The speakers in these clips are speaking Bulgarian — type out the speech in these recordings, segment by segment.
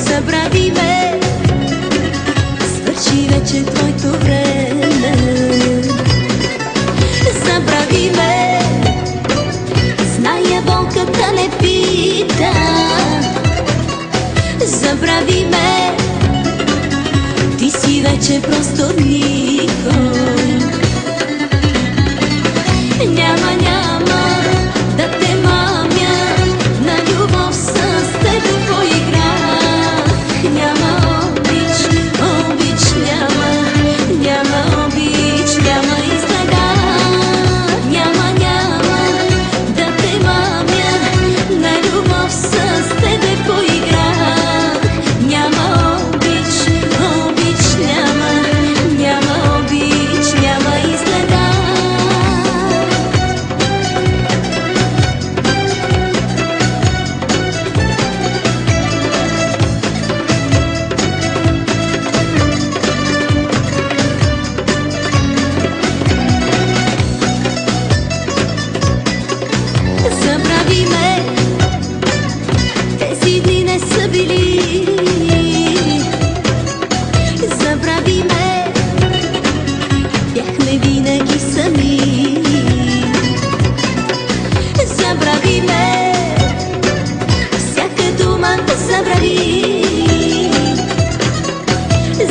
Забрави ме, свърши вече твоето време. Забрави ме, зная болката не пита. Забрави ме, ти си вече просто никой. Няма да те мамя, на любов с теб поиграх. Няма обич, няма обич, няма изгледа. Няма да те мамя, на любов с теб поиграх. Няма обич, няма обич, няма изгледа. Забрави ме, тези дни не са били. Забрави ме, бяхме винаги сами. Забрави ме, всяка дума забрави.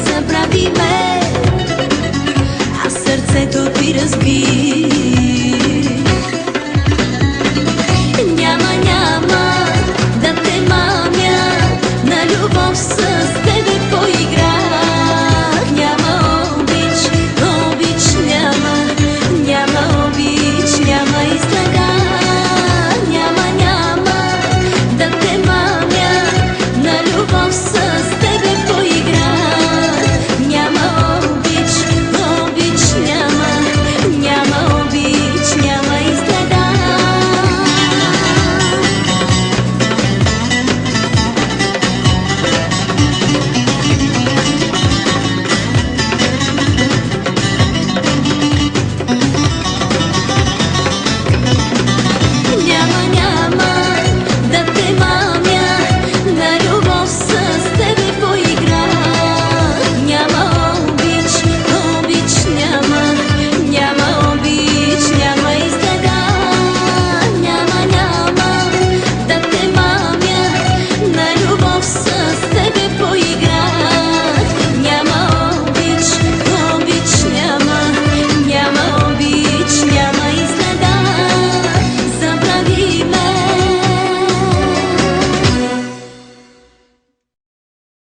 Забрави ме, а сърцето ти разби.